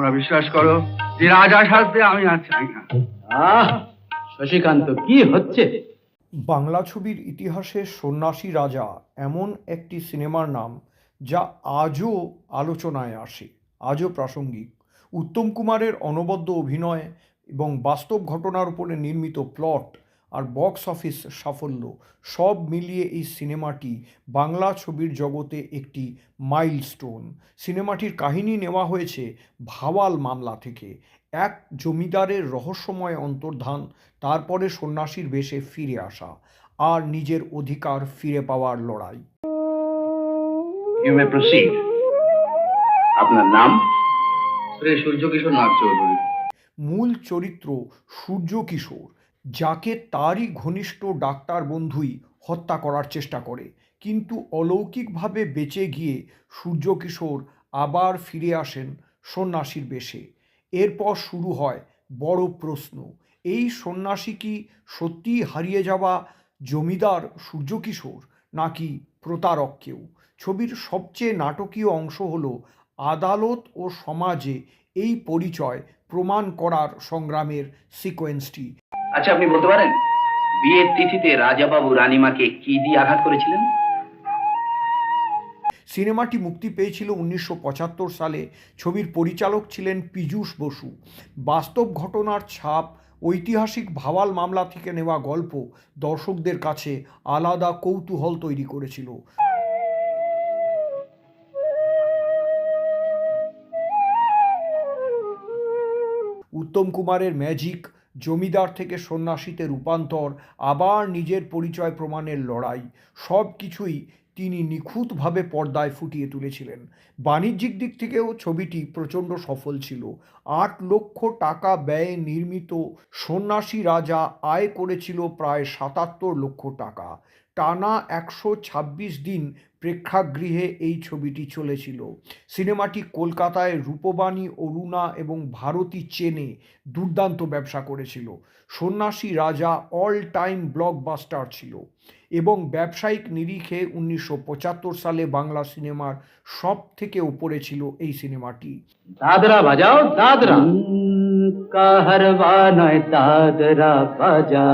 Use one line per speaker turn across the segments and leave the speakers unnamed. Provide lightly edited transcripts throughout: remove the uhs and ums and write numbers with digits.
তোমরা বিশ্বাস করো যে রাজা সাজতে আমি আর চাই না।
শশীকান্ত, কি হচ্ছে?
বাংলা ছবির ইতিহাসে সন্ন্যাসী রাজা এমন একটি সিনেমার নাম যা আজও আলোচনায় আসে, আজও প্রাসঙ্গিক। উত্তম কুমারের অনবদ্য অভিনয় এবং বাস্তব ঘটনার উপরে নির্মিত প্লট আর বক্স অফিস সাফল্য সব মিলিয়ে এই সিনেমাটি বাংলা ছবির জগতে একটি মাইলস্টোন। সিনেমাটির কাহিনী নেওয়া হয়েছে ভাওয়াল মামলা থেকে। এক জমিদারের রহস্যময় অন্তর্ধান, তারপরে সন্ন্যাসীর বেশে ফিরে আসা আর নিজের অধিকার ফিরে পাওয়ার লড়াই।
You may proceed. আপনার নাম?
শ্রী সূর্যকিশোর নাগ চৌধুরী।
মূল চরিত্র সূর্য কিশোর, যাকে তারই ঘনিষ্ঠ ডাক্তার বন্ধুই হত্যা করার চেষ্টা করে, কিন্তু অলৌকিকভাবে বেঁচে গিয়ে সূর্য কিশোর আবার ফিরে আসেন সন্ন্যাসীর বেশে। এরপর শুরু হয় বড় প্রশ্ন, এই সন্ন্যাসী কি সত্যিই হারিয়ে যাওয়া জমিদার সূর্য কিশোর, নাকি প্রতারক কেউ? ছবির সবচেয়ে নাটকীয় অংশ হলো আদালত ও সমাজে এই পরিচয় প্রমাণ করার সংগ্রামের সিকোয়েন্সটি।
আচ্ছা, আপনি বলতে পারেন বিয়ের তিথিতে রাজাবাবু রানীমাকে কি দিয়ে আঘাত করেছিলেন?
সিনেমাটি মুক্তি পেয়েছিল 1975 সালে। ছবির পরিচালক ছিলেন পীযূষ বসু। বাস্তব ঘটনার ছাপ, ঐতিহাসিক ভাওয়াল মামলা থেকে নেওয়া গল্প দর্শকদের কাছে আলাদা কৌতূহল তৈরি করেছিল। উত্তম কুমারের ম্যাজিক, জমিদার থেকে সন্ন্যাসীতে রূপান্তর, আবার নিজের পরিচয় প্রমাণের লড়াই, সব কিছুই তিনি নিখুঁতভাবে পর্দায় ফুটিয়ে তুলেছিলেন। বাণিজ্যিক দিক থেকেও ছবিটি প্রচণ্ড সফল ছিল। 8 লক্ষ টাকা ব্যয়ে নির্মিত সন্ন্যাসী রাজা আয় করেছিল প্রায় 77 লক্ষ টাকা। টানা 126 দিন প্রেক্ষাগৃহে এই ছবিটি চলেছিল। সিনেমাটি কলকাতায় রূপবাণী, অরুণা এবং ভারতী চেনে দুর্দান্ত ব্যবসা করেছিল। সন্ন্যাসী রাজা অল টাইম ব্লকবাস্টার ছিল এবং ব্যবসায়িক নিরিখে 1975 সালে বাংলা সিনেমার সব থেকে উপরে ছিল এই সিনেমাটি।
দাদরা বাজাও, দাদরা কাহারবা নয়, দাদরা বাজা।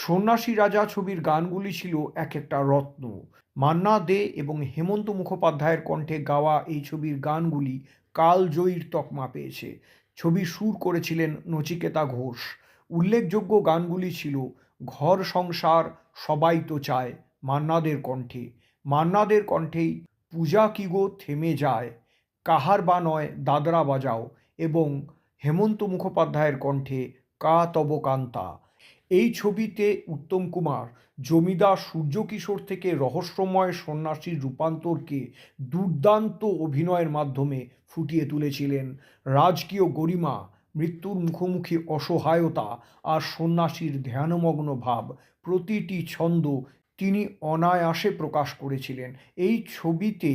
সন্ন্যাসী রাজা ছবির গানগুলি ছিল এক একটা রত্ন। মান্না দে এবং হেমন্ত মুখোপাধ্যায়ের কণ্ঠে গাওয়া এই ছবির গানগুলি কালজয়ীর তকমা পেয়েছে। ছবির সুর করেছিলেন নচিকেতা ঘোষ। উল্লেখযোগ্য গানগুলি ছিল ঘর সংসার, সবাই তো চায় মান্নাদের কণ্ঠে, মান্নাদের কণ্ঠেই পূজা কি গো থেমে যায়, কাহার বা নয় দাদরা বাজাও এবং হেমন্ত মুখোপাধ্যায়ের কণ্ঠে কা তব কান্তা। এই ছবিতে উত্তম কুমার জমিদার সূর্য কিশোর থেকে রহস্যময় সন্ন্যাসীর রূপান্তরকে দুর্দান্ত অভিনয়ের মাধ্যমে ফুটিয়ে তুলেছিলেন। রাজকীয় গরিমা, মৃত্যুর মুখোমুখি অসহায়তা আর সন্ন্যাসীর ধ্যানমগ্ন ভাব, প্রতিটি ছন্দ তিনি অনায়াসে প্রকাশ করেছিলেন। এই ছবিতে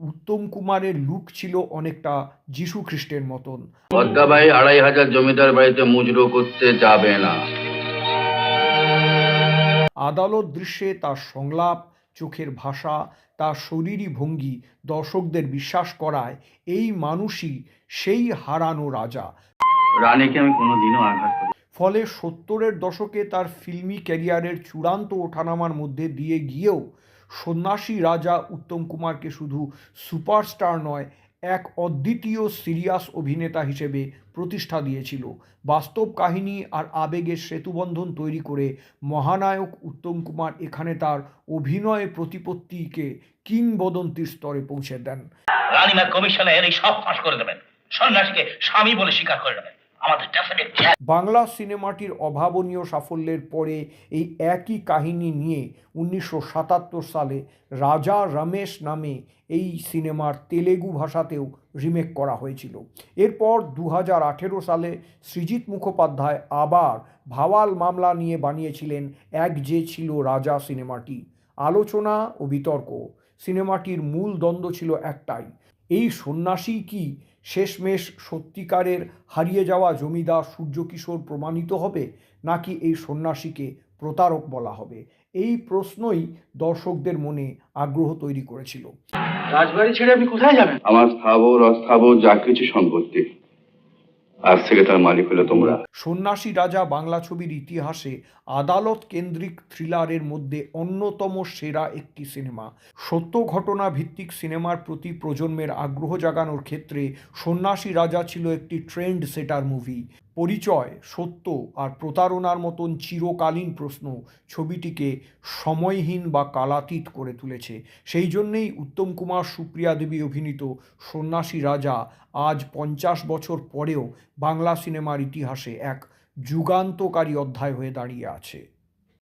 উত্তম কুমারের লুক ছিল অনেকটা যীশু খ্রিস্টের মতন।
পদ্মাবাই 2500 জমিদার বাড়িতে মুজরো করতে যাবে না।
আদালত দৃশ্যে তার সংলাপ, চোখের ভাষা, তার শরীরী ভঙ্গি দর্শকদের বিশ্বাস করায় এই মানুষই সেই হারানো রাজা।
রানীকে আমি কোনোদিনও আঘাত করি।
ফলে 70-এর দশকে তার ফিল্মি ক্যারিয়ারের চূড়ান্ত ওঠানামার মধ্যে দিয়ে গিয়েও সন্ন্যাসী রাজা উত্তম কুমারকে শুধু সুপারস্টার নয়, এক অদ্বিতীয় সিরিয়াস অভিনেতা হিসেবে প্রতিষ্ঠা দিয়েছিল। বাস্তব কাহিনী আর আবেগের সেতুবন্ধন তৈরি করে মহানায়ক উত্তম কুমার এখানে তার অভিনয় প্রতিপত্তিকে কিংবদন্তির স্তরে পৌঁছে দেন।
রানীমা কমিশনের এই সব ফাঁস করে দেবেন, সন্ন্যাসীকে স্বামী বলে স্বীকার করে নেবেন। আমাদের ডেফিনেট।
বাংলা সিনেমাটির অভাবনীয় সাফল্যের পরে এই একই কাহিনী নিয়ে 1977 সালে রাজা রমেশ নামে এই সিনেমার তেলেগু ভাষাতেও রিমেক করা হয়েছিল। এরপর 2018 সালে সৃজিত মুখোপাধ্যায় আবার ভাওয়াল মামলা নিয়ে বানিয়েছিলেন এক যে ছিল রাজা সিনেমাটি। আলোচনা ও বিতর্ক, সিনেমাটির মূল দ্বন্দ্ব ছিল একটাই, এই সন্ন্যাসী কি শেষমেশ সত্যিকারের হারিয়ে যাওয়া জমিদার সূর্য কিশোর প্রমাণিত হবে, নাকি এই সন্ন্যাসীকে প্রতারক বলা হবে? এই প্রশ্নই দর্শকদের মনে আগ্রহ তৈরি করেছিল।
রাজবাড়ি ছেড়ে আপনি কোথায় যাবেন? আমার স্থাবর অস্থাবর যা কিছু সম্পত্তি আজ থেকে তার মালিক হলো তোমরা।
সন্ন্যাসী রাজা বাংলা ছবির ইতিহাসে আদালত কেন্দ্রিক থ্রিলারের মধ্যে অন্যতম সেরা একটি সিনেমা। সত্য ঘটনা ভিত্তিক সিনেমার প্রতি প্রজন্মের আগ্রহ জাগানোর ক্ষেত্রে সন্ন্যাসী রাজা ছিল একটি ট্রেন্ড সেটার মুভি। পরিচয়, সত্য আর প্রতারণার মতন চিরকালীন প্রশ্ন ছবিটিকে সময়হীন বা কালাতীত করে তুলেছে। সেই জন্যেই উত্তম কুমার, সুপ্রিয়া দেবী অভিনীত সন্ন্যাসী রাজা আজ 50 বছর পরেও বাংলা সিনেমার ইতিহাসে এক যুগান্তকারী অধ্যায় হয়ে দাঁড়িয়ে আছে।